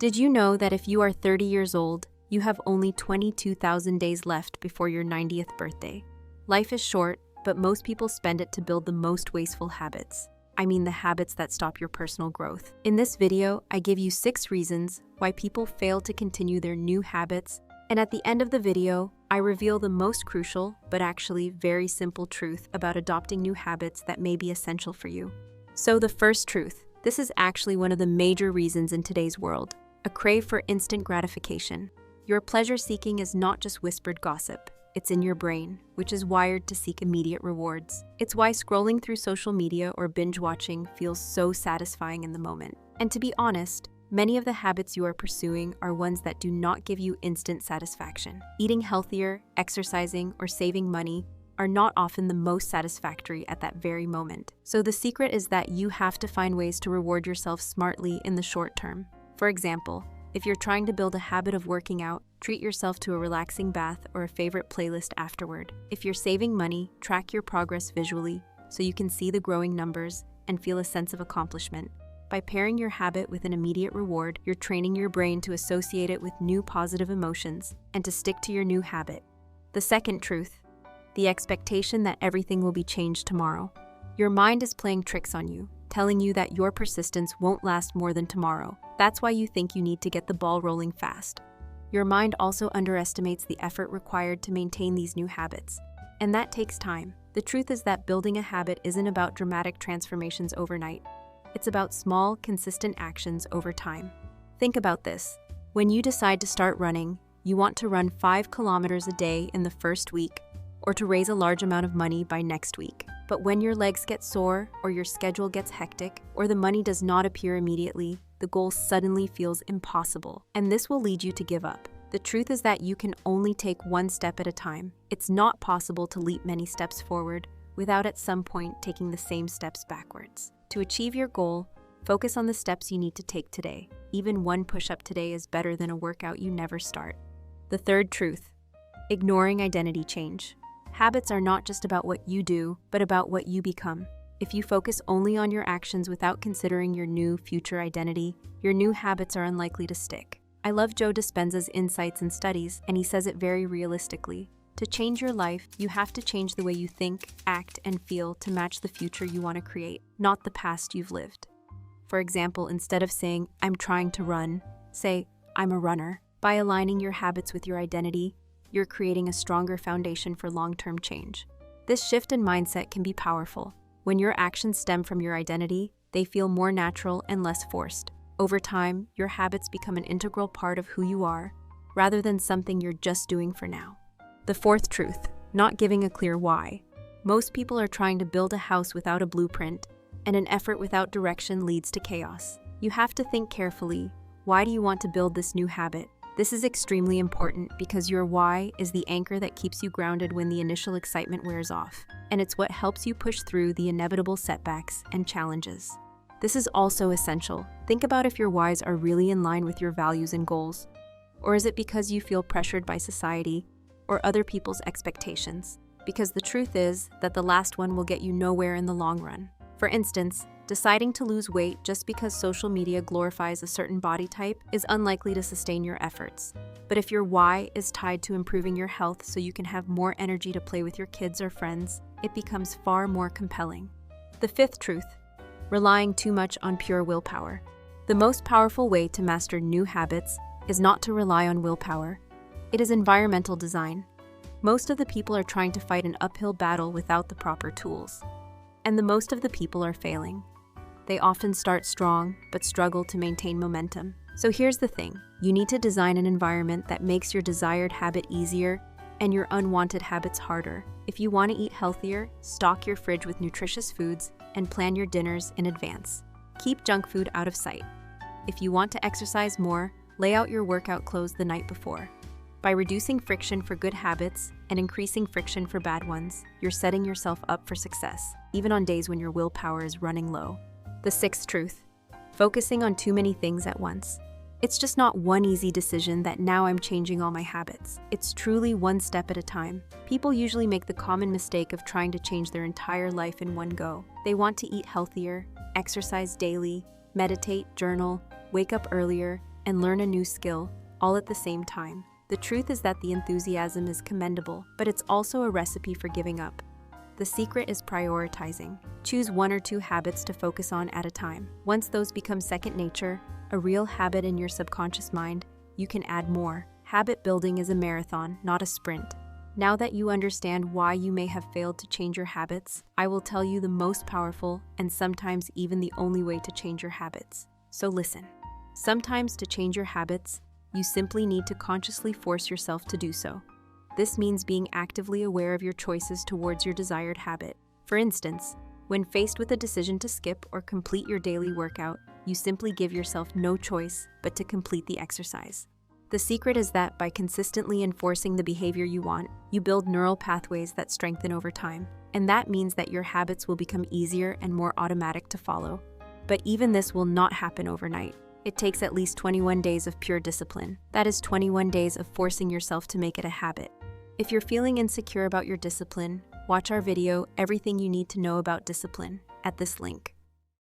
Did you know that if you are 30 years old, you have only 22,000 days left before your 90th birthday? Life is short, but most people spend it to build the most wasteful habits. I mean the habits that stop your personal growth. In this video, I give you 6 reasons why people fail to continue their new habits, and at the end of the video, I reveal the most crucial, but actually very simple truth about adopting new habits that may be essential for you. So the first truth, this is actually one of the major reasons in today's world, a crave for instant gratification. Your pleasure seeking is not just whispered gossip. It's in your brain, which is wired to seek immediate rewards. It's why scrolling through social media or binge watching feels so satisfying in the moment. And to be honest, many of the habits you are pursuing are ones that do not give you instant satisfaction. Eating healthier, exercising, or saving money are not often the most satisfactory at that very moment. So the secret is that you have to find ways to reward yourself smartly in the short term. For example, if you're trying to build a habit of working out, treat yourself to a relaxing bath or a favorite playlist afterward. If you're saving money, track your progress visually so you can see the growing numbers and feel a sense of accomplishment. By pairing your habit with an immediate reward, you're training your brain to associate it with new positive emotions and to stick to your new habit. The second truth, the expectation that everything will be changed tomorrow. Your mind is playing tricks on you, telling you that your persistence won't last more than tomorrow. That's why you think you need to get the ball rolling fast. Your mind also underestimates the effort required to maintain these new habits, and that takes time. The truth is that building a habit isn't about dramatic transformations overnight. It's about small, consistent actions over time. Think about this. When you decide to start running, you want to run 5 kilometers a day in the first week, or to raise a large amount of money by next week. But when your legs get sore, or your schedule gets hectic, or the money does not appear immediately, the goal suddenly feels impossible, and this will lead you to give up. The truth is that you can only take one step at a time. It's not possible to leap many steps forward without at some point taking the same steps backwards. To achieve your goal, focus on the steps you need to take today. Even one push-up today is better than a workout you never start. The third truth, ignoring identity change. Habits are not just about what you do, but about what you become. If you focus only on your actions without considering your new future identity, your new habits are unlikely to stick. I love Joe Dispenza's insights and studies, and he says it very realistically. To change your life, you have to change the way you think, act, and feel to match the future you want to create, not the past you've lived. For example, instead of saying, "I'm trying to run," say, "I'm a runner." By aligning your habits with your identity, you're creating a stronger foundation for long-term change. This shift in mindset can be powerful. When your actions stem from your identity, they feel more natural and less forced. Over time, your habits become an integral part of who you are, rather than something you're just doing for now. The fourth truth, not giving a clear why. Most people are trying to build a house without a blueprint, and an effort without direction leads to chaos. You have to think carefully. Why do you want to build this new habit? This is extremely important because your why is the anchor that keeps you grounded when the initial excitement wears off, and it's what helps you push through the inevitable setbacks and challenges. This is also essential. Think about if your whys are really in line with your values and goals, or is it because you feel pressured by society or other people's expectations? Because the truth is that the last one will get you nowhere in the long run. For instance, deciding to lose weight just because social media glorifies a certain body type is unlikely to sustain your efforts. But if your why is tied to improving your health so you can have more energy to play with your kids or friends, it becomes far more compelling. The fifth truth, relying too much on pure willpower. The most powerful way to master new habits is not to rely on willpower. It is environmental design. Most of the people are trying to fight an uphill battle without the proper tools. And the most of the people are failing. They often start strong, but struggle to maintain momentum. So here's the thing. You need to design an environment that makes your desired habit easier and your unwanted habits harder. If you want to eat healthier, stock your fridge with nutritious foods and plan your dinners in advance. Keep junk food out of sight. If you want to exercise more, lay out your workout clothes the night before. By reducing friction for good habits and increasing friction for bad ones, you're setting yourself up for success, even on days when your willpower is running low. The sixth truth, focusing on too many things at once. It's just not one easy decision that now I'm changing all my habits. It's truly one step at a time. People usually make the common mistake of trying to change their entire life in one go. They want to eat healthier, exercise daily, meditate, journal, wake up earlier, and learn a new skill, all at the same time. The truth is that the enthusiasm is commendable, but it's also a recipe for giving up. The secret is prioritizing. Choose 1 or 2 habits to focus on at a time. Once those become second nature, a real habit in your subconscious mind, you can add more. Habit building is a marathon, not a sprint. Now that you understand why you may have failed to change your habits, I will tell you the most powerful and sometimes even the only way to change your habits. So listen. Sometimes to change your habits, you simply need to consciously force yourself to do so. This means being actively aware of your choices towards your desired habit. For instance, when faced with a decision to skip or complete your daily workout, you simply give yourself no choice but to complete the exercise. The secret is that by consistently enforcing the behavior you want, you build neural pathways that strengthen over time. And that means that your habits will become easier and more automatic to follow. But even this will not happen overnight. It takes at least 21 days of pure discipline. That is 21 days of forcing yourself to make it a habit. If you're feeling insecure about your discipline, watch our video, Everything You Need to Know About Discipline, at this link.